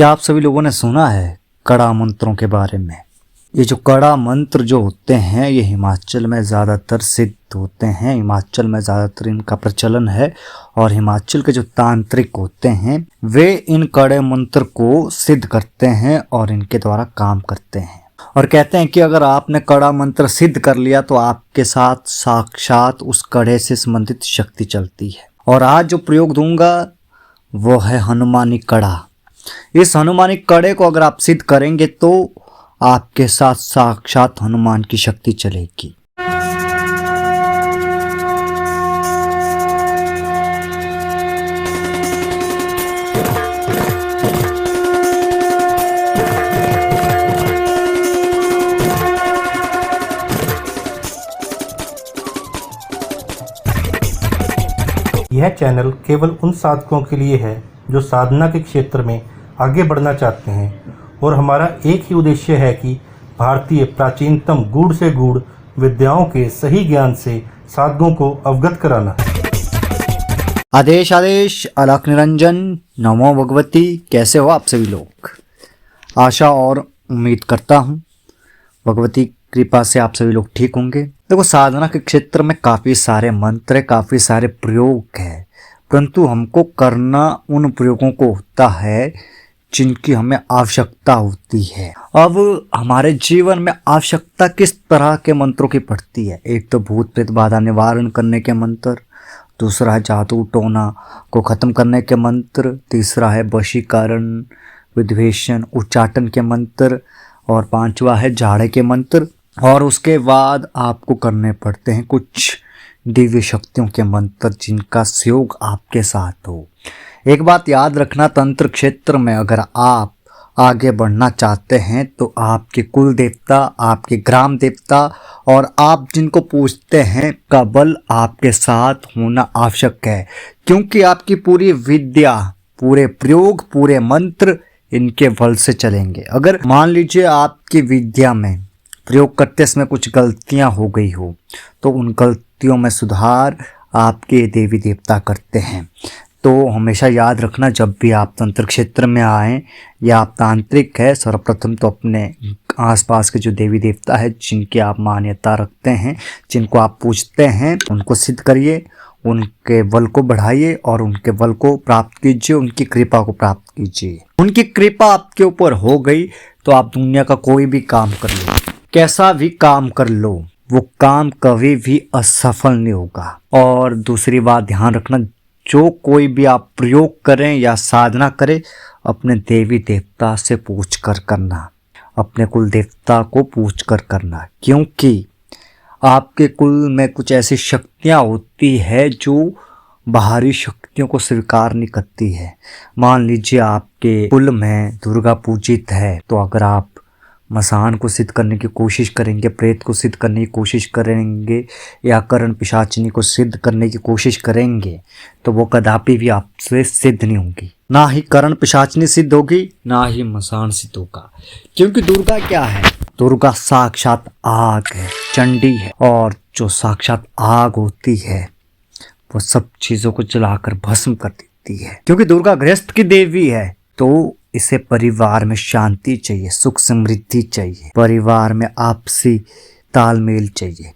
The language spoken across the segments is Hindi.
क्या आप सभी लोगों ने सुना है कड़ा मंत्रों के बारे में? ये जो कड़ा मंत्र जो होते हैं ये हिमाचल में ज़्यादातर सिद्ध होते हैं। हिमाचल में ज़्यादातर इनका प्रचलन है और हिमाचल के जो तांत्रिक होते हैं वे इन कड़े मंत्र को सिद्ध करते हैं और इनके द्वारा काम करते हैं। और कहते हैं कि अगर आपने कड़ा मंत्र सिद्ध कर लिया तो आपके साथ साक्षात उस कड़े से संबंधित शक्ति चलती है। और आज जो प्रयोग दूंगा वो है हनुमानी कड़ा। इस हनुमानी कड़े को अगर आप सिद्ध करेंगे तो आपके साथ साक्षात हनुमान की शक्ति चलेगी। यह चैनल केवल उन साधकों के लिए है जो साधना के क्षेत्र में आगे बढ़ना चाहते हैं और हमारा एक ही उद्देश्य है कि भारतीय प्राचीनतम गूढ़ से गूढ़ विद्याओं के सही ज्ञान से साधकों को अवगत कराना। आदेश आदेश अलख निरंजन नमो भगवती। कैसे हो आप सभी लोग? आशा और उम्मीद करता हूँ भगवती कृपा से आप सभी लोग ठीक होंगे। देखो, साधना के क्षेत्र में काफ़ी सारे मंत्र, काफ़ी सारे प्रयोग हैं, परंतु हमको करना उन प्रयोगों को होता है जिनकी हमें आवश्यकता होती है। अब हमारे जीवन में आवश्यकता किस तरह के मंत्रों की पड़ती है? एक तो भूत प्रेत बाधा निवारण करने के मंत्र, दूसरा है जादू टोना को ख़त्म करने के मंत्र, तीसरा है वशीकरण विद्वेषण उच्चाटन के मंत्र और पांचवा है झाड़े के मंत्र। और उसके बाद आपको करने पड़ते हैं कुछ दिव्य शक्तियों के मंत्र जिनका सहयोग आपके साथ हो। एक बात याद रखना, तंत्र क्षेत्र में अगर आप आगे बढ़ना चाहते हैं तो आपके कुल देवता, आपके ग्राम देवता और आप जिनको पूजते हैं का बल आपके साथ होना आवश्यक है, क्योंकि आपकी पूरी विद्या, पूरे प्रयोग, पूरे मंत्र इनके बल से चलेंगे। अगर मान लीजिए आपकी विद्या में प्रयोग करते समय कुछ गलतियां हो गई हो तो उन गलतियों में सुधार आपके देवी देवता करते हैं। तो हमेशा याद रखना, जब भी आप तंत्र क्षेत्र में आएँ या आप तांत्रिक है, सर्वप्रथम तो अपने आसपास के जो देवी देवता है जिनकी आप मान्यता रखते हैं, जिनको आप पूजते हैं, उनको सिद्ध करिए, उनके बल को बढ़ाइए और उनके बल को प्राप्त कीजिए, उनकी कृपा को प्राप्त कीजिए। उनकी कृपा आपके ऊपर हो गई तो आप दुनिया का कोई भी काम कर लो, कैसा भी काम कर लो, वो काम कभी भी असफल नहीं होगा। और दूसरी बात ध्यान रखना, जो कोई भी आप प्रयोग करें या साधना करें अपने देवी देवता से पूछ कर करना, अपने कुल देवता को पूछ कर करना, क्योंकि आपके कुल में कुछ ऐसी शक्तियाँ होती है जो बाहरी शक्तियों को स्वीकार नहीं करती है। मान लीजिए आपके कुल में दुर्गा पूजित है, तो अगर आप मसान को सिद्ध करने की कोशिश करेंगे, प्रेत को सिद्ध करने की कोशिश करेंगे या करण पिशाचिनी को सिद्ध करने की कोशिश करेंगे तो वो कदापि भी आपसे सिद्ध नहीं होगी। ना ही करण पिशाचिनी सिद्ध होगी, ना ही मसान सिद्ध होगा, क्योंकि दुर्गा क्या है? दुर्गा साक्षात आग है, चंडी है, और जो साक्षात आग होती है वो सब चीज़ों को जलाकर भस्म कर देती है। क्योंकि दुर्गा गृहस्थ की देवी है तो इसे परिवार में शांति चाहिए, सुख समृद्धि चाहिए, परिवार में आपसी तालमेल चाहिए।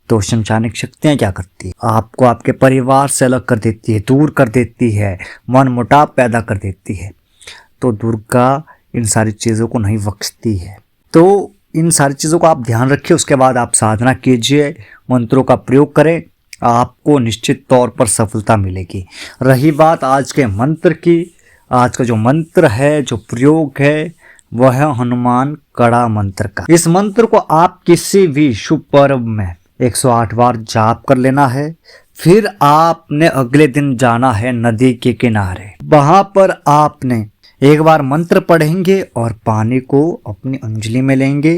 तो शमशानिक शक्तियाँ क्या करती है? आपको आपके परिवार से अलग कर देती है, दूर कर देती है, मन मुटाव पैदा कर देती है। तो दुर्गा इन सारी चीज़ों को नहीं बख्शती है। तो इन सारी चीज़ों को आप ध्यान रखिए, उसके बाद आप साधना कीजिए, मंत्रों का प्रयोग करें, आपको निश्चित तौर पर सफलता मिलेगी। रही बात आज के मंत्र की, आज का जो मंत्र है, जो प्रयोग है, वह है हनुमान कड़ा मंत्र का। इस मंत्र को आप किसी भी शुभ पर्व में 108 बार जाप कर लेना है। फिर आपने अगले दिन जाना है नदी के किनारे, वहां पर आपने एक बार मंत्र पढ़ेंगे और पानी को अपनी अंजलि में लेंगे,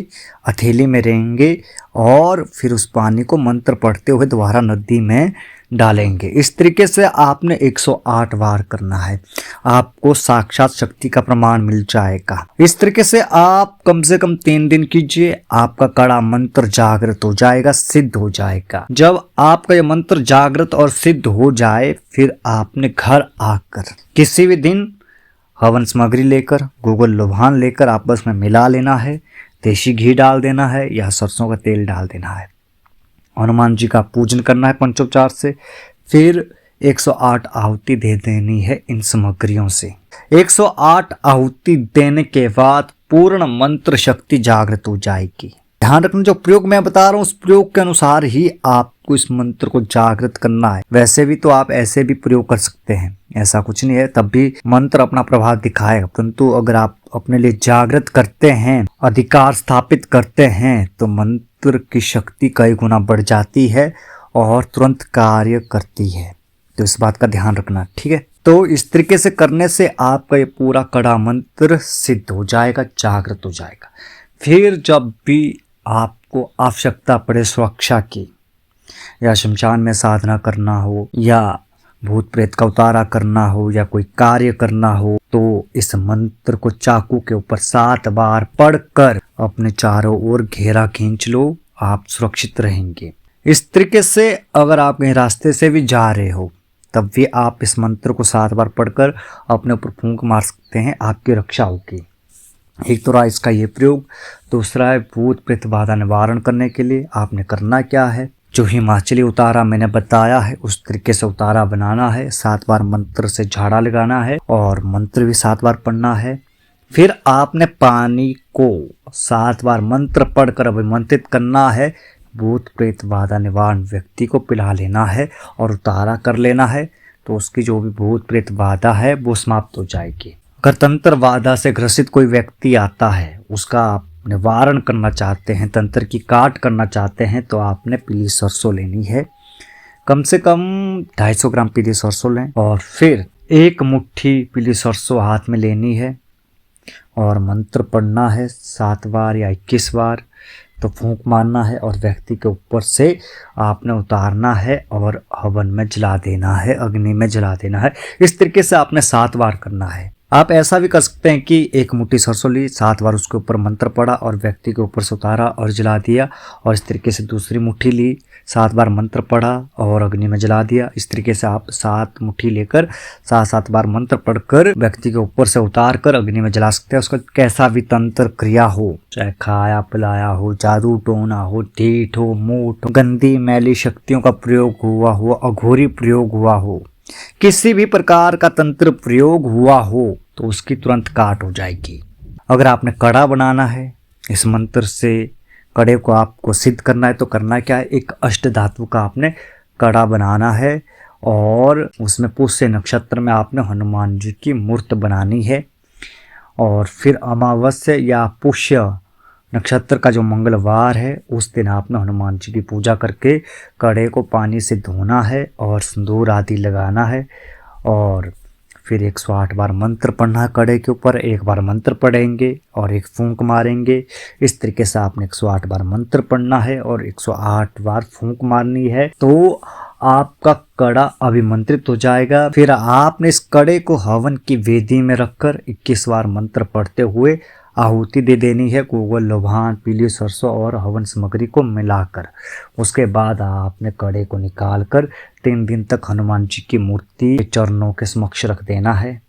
हथेली में रहेंगे और फिर उस पानी को मंत्र पढ़ते हुए दोबारा नदी में डालेंगे। इस तरीके से आपने 108 बार करना है, आपको साक्षात शक्ति का प्रमाण मिल जाएगा। इस तरीके से आप कम से कम 3 दिन कीजिए, आपका कड़ा मंत्र जागृत हो जाएगा, सिद्ध हो जाएगा। जब आपका ये मंत्र जागृत और सिद्ध हो जाए, फिर आपने घर आकर किसी भी दिन हवन सामग्री लेकर, गूगल लोभान लेकर आपस में मिला लेना है। देसी घी डाल देना है या सरसों का तेल डाल देना है। हनुमान जी का पूजन करना है पंचोपचार से। फिर 108 आहुति दे देनी है इन सामग्रियों से। 108 आहुति देने के बाद पूर्ण मंत्र शक्ति जागृत हो जाएगी। ध्यान रखना, जो प्रयोग मैं बता रहा हूँ उस प्रयोग के अनुसार ही आपको इस मंत्र को जागृत करना है। वैसे भी तो आप ऐसे भी प्रयोग कर सकते हैं, ऐसा कुछ नहीं है, तब भी मंत्र अपना प्रभाव दिखाएगा। परंतु अगर आप अपने लिए जागृत करते हैं, अधिकार स्थापित करते हैं, तो मंत्र की शक्ति कई गुना बढ़ जाती है और तुरंत कार्य करती है। तो इस बात का ध्यान रखना, ठीक है। तो इस तरीके से करने से आपका ये पूरा कड़ा मंत्र सिद्ध हो जाएगा, जागृत हो जाएगा। फिर जब भी आपको आवश्यकता पड़े सुरक्षा की, या शमशान में साधना करना हो, या भूत प्रेत का उतारा करना हो, या कोई कार्य करना हो, तो इस मंत्र को चाकू के ऊपर 7 बार पढ़कर अपने चारों ओर घेरा खींच लो, आप सुरक्षित रहेंगे। इस तरीके से अगर आप कहीं रास्ते से भी जा रहे हो तब भी आप इस मंत्र को 7 बार पढ़कर अपने ऊपर फूंक मार सकते हैं, आपकी रक्षा होगी। एक तो रहा इसका ये प्रयोग। दूसरा है भूत प्रेत बाधा निवारण करने के लिए आपने करना क्या है, जो हिमाचली उतारा मैंने बताया है उस तरीके से उतारा बनाना है। 7 बार मंत्र से झाड़ा लगाना है और मंत्र भी 7 बार पढ़ना है। फिर आपने पानी को 7 बार मंत्र पढ़कर अभिमंत्रित करना है। भूत प्रेत बाधा निवारण व्यक्ति को पिला लेना है और उतारा कर लेना है, तो उसकी जो भी भूत प्रेत बाधा है वो समाप्त हो जाएगी। अगर तंत्र बाधा से ग्रसित कोई व्यक्ति आता है, उसका आप निवारण करना चाहते हैं, तंत्र की काट करना चाहते हैं, तो आपने पीली सरसों लेनी है। कम से कम 250 ग्राम पीली सरसों लें और फिर 1 मुट्ठी पीली सरसों हाथ में लेनी है और मंत्र पढ़ना है 7 बार या 21 बार। तो फूंक मारना है और व्यक्ति के ऊपर से आपने उतारना है और हवन में जला देना है, अग्नि में जला देना है। इस तरीके से आपने 7 बार करना है। आप ऐसा भी कर सकते हैं कि 1 मुट्ठी सरसों ली, 7 बार उसके ऊपर मंत्र पढ़ा और व्यक्ति के ऊपर से उतारा और जला दिया, और इस तरीके से दूसरी मुट्ठी ली, 7 बार मंत्र पढ़ा और अग्नि में जला दिया। इस तरीके से आप 7 मुट्ठी लेकर 7-7 बार मंत्र पढ़कर व्यक्ति के ऊपर से उतार कर अग्नि में जला सकते हैं। उसका कैसा भी तंत्र क्रिया हो, चाहे खाया पिलाया हो, जादू टोना हो, ढीठ हो, मूठ, गंदी मैली शक्तियों का प्रयोग हुआ हो, अघोरी प्रयोग हुआ हो, किसी भी प्रकार का तंत्र प्रयोग हुआ हो, तो उसकी तुरंत काट हो जाएगी। अगर आपने कड़ा बनाना है, इस मंत्र से कड़े को आपको सिद्ध करना है, तो करना क्या है, एक अष्ट धातु का आपने कड़ा बनाना है और उसमें पुष्य नक्षत्र में आपने हनुमान जी की मूर्त बनानी है। और फिर अमावस्या या पुष्य नक्षत्र का जो मंगलवार है उस दिन आपने हनुमान जी की पूजा करके कड़े को पानी से धोना है और सिंदूर आदि लगाना है। और फिर 108 बार मंत्र पढ़ना है कड़े के ऊपर। 1 बार मंत्र पढ़ेंगे और 1 फूंक मारेंगे। इस तरीके से आपने 108 बार मंत्र पढ़ना है और 108 बार फूंक मारनी है, तो आपका कड़ा अभिमंत्रित हो जाएगा। फिर आपने इस कड़े को हवन की वेदी में रखकर 21 बार मंत्र पढ़ते हुए आहुति दे देनी है, गूगल लोभान, पीली सरसों और हवन सामग्री को मिलाकर। उसके बाद आपने कड़े को निकाल कर 3 दिन तक हनुमान जी की मूर्ति के चरणों के समक्ष रख देना है।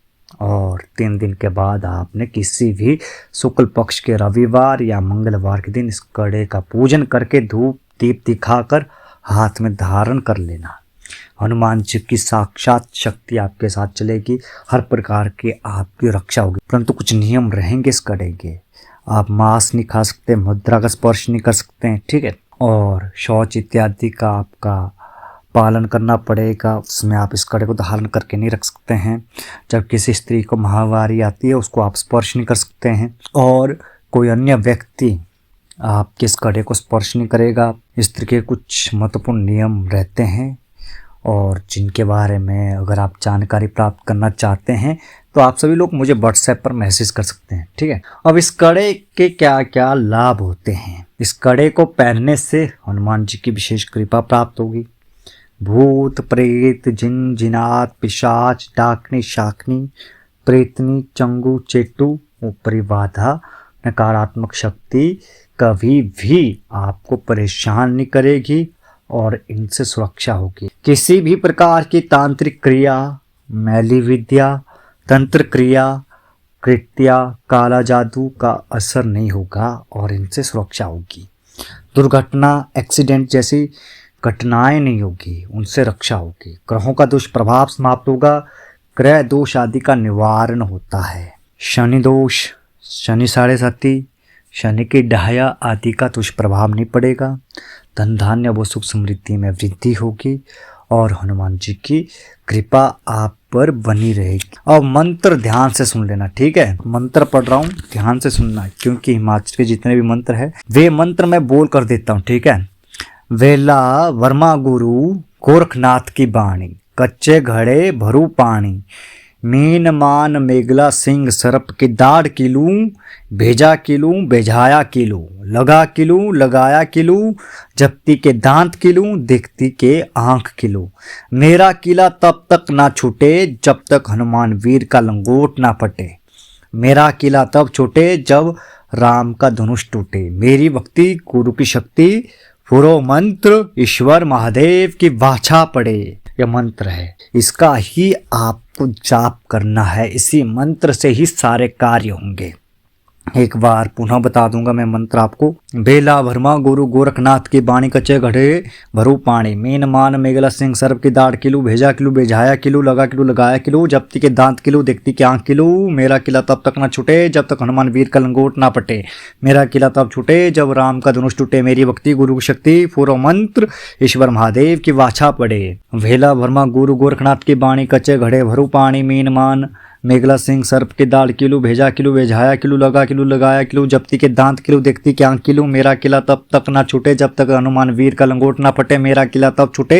और 3 दिन के बाद आपने किसी भी शुक्ल पक्ष के रविवार या मंगलवार के दिन इस कड़े का पूजन करके धूप दीप दिखाकर हाथ में धारण कर लेना। हनुमान जी की साक्षात शक्ति आपके साथ चलेगी, हर प्रकार की आपकी रक्षा होगी। परंतु कुछ नियम रहेंगे इस कड़े के। आप मांस नहीं खा सकते, मुद्रा का स्पर्श नहीं कर सकते हैं, ठीक है। और शौच इत्यादि का आपका पालन करना पड़ेगा, उसमें आप इस कड़े को धारण करके नहीं रख सकते हैं। जब किसी स्त्री को माहवारी आती है उसको आप स्पर्श नहीं कर सकते हैं, और कोई अन्य व्यक्ति आपके इस कड़े को स्पर्श नहीं करेगा। इस तरह के कुछ महत्वपूर्ण नियम रहते हैं, और जिनके बारे में अगर आप जानकारी प्राप्त करना चाहते हैं तो आप सभी लोग मुझे व्हाट्सएप पर मैसेज कर सकते हैं, ठीक है। अब इस कड़े के क्या क्या लाभ होते हैं। इस कड़े को पहनने से हनुमान जी की विशेष कृपा प्राप्त होगी। भूत प्रेत जिन जिनात पिशाच डाकनी शाकनी प्रेतनी चंगू चेटू ऊपरी बाधा नकारात्मक शक्ति कभी भी आपको परेशान नहीं करेगी और इनसे सुरक्षा होगी। किसी भी प्रकार की तांत्रिक क्रिया, मैली विद्या, तंत्र क्रिया कृत्या काला जादू का असर नहीं होगा और इनसे सुरक्षा होगी। दुर्घटना एक्सीडेंट जैसी घटनाएं नहीं होगी, उनसे रक्षा होगी। ग्रहों का दुष्प्रभाव समाप्त होगा। ग्रह दोष आदि का निवारण होता है। शनि दोष, शनि साढ़े साथी, शनि की ढाया आदि का दुष्प्रभाव नहीं पड़ेगा। धन धान्य व सुख समृद्धि में वृद्धि होगी और हनुमान जी की कृपा आप पर बनी रहेगी। और मंत्र ध्यान से सुन लेना, ठीक है। मंत्र पढ़ रहा हूँ, ध्यान से सुनना, क्योंकि हिमाचल के जितने भी मंत्र है वे मंत्र मैं बोल कर देता हूँ, ठीक है। वेला वर्मा गुरु गोरखनाथ की बाणी, कच्चे घड़े भरू पानी, मीन मान मेघला सिंह सरप की दाढ़ किलू, भेजा किलू बेझाया किलू, लगा किलू लगाया किलू, जप्ती के दांत किलू देखती के आंख किलू। मेरा किला तब तक ना छूटे जब तक हनुमान वीर का लंगोट ना फटे। मेरा किला तब छूटे जब राम का धनुष टूटे। मेरी भक्ति गुरु की शक्ति, पुरो मंत्र ईश्वर महादेव की वाछा पड़े। यह मंत्र है, इसका ही आपको जाप करना है। इसी मंत्र से ही सारे कार्य होंगे। एक बार पुनः बता दूंगा मैं मंत्र आपको। बेला वर्मा गुरु गोरखनाथ की बाणी, कच्चे घड़े भरू पानी, मीन मान मेघला सिंह सर्प की दाढ़ किलू, भेजा किलू बेझाया किलू, लगा किलू लगाया किलू, जप्ती के दांत किलू देखती के आंख किलू। मेरा किला तब तक न छूटे जब तक हनुमान वीर का लंगोट ना पटे। मेरा किला तब छूटे जब राम का धनुष टूटे। मेरी भक्ति गुरु की शक्ति, पूर्व मंत्र ईश्वर महादेव की वाछा पड़े। वेला वर्मा गुरु गोरखनाथ की बाणी, कच्चे घड़े भरू पानी, मीन मान मेघला सिंह सर्प के दाढ़ किलू, भेजा किलू बेझाया किलू, लगा किलू लगाया किलू, जप्ती के दांत किलू देखती के आंख किलू। मेरा किला तब तक ना छूटे जब तक हनुमान वीर का लंगोट ना फटे। मेरा किला तब छूटे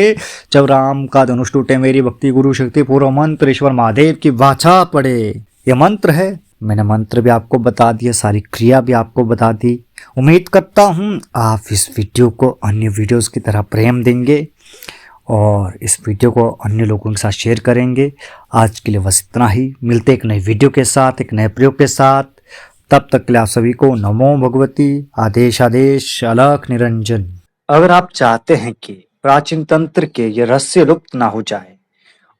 जब राम का धनुष टूटे। मेरी भक्ति गुरु शक्ति, पूर्व मंत्र ईश्वर महादेव की वाछा पड़े। यह मंत्र है। मैंने मंत्र भी आपको बता दिया, सारी क्रिया भी आपको बता दी। उम्मीद करता हूँ आप इस वीडियो को अन्य वीडियोस की तरह प्रेम देंगे और इस वीडियो को अन्य लोगों के साथ शेयर करेंगे। आज के लिए बस इतना ही। मिलते एक नए वीडियो के साथ, एक नए प्रयोग के साथ। तब तक के लिए आप सभी को नमो भगवती। आदेश आदेश अलख निरंजन। अगर आप चाहते हैं कि प्राचीन तंत्र के ये रहस्य लुप्त ना हो जाए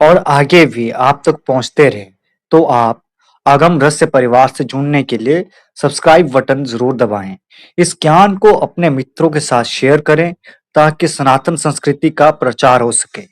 और आगे भी आप तक पहुंचते रहे, तो आप आगम रहस्य परिवार से जुड़ने के लिए सब्सक्राइब बटन जरूर दबाएं। इस ज्ञान को अपने मित्रों के साथ शेयर करें ताकि सनातन संस्कृति का प्रचार हो सके।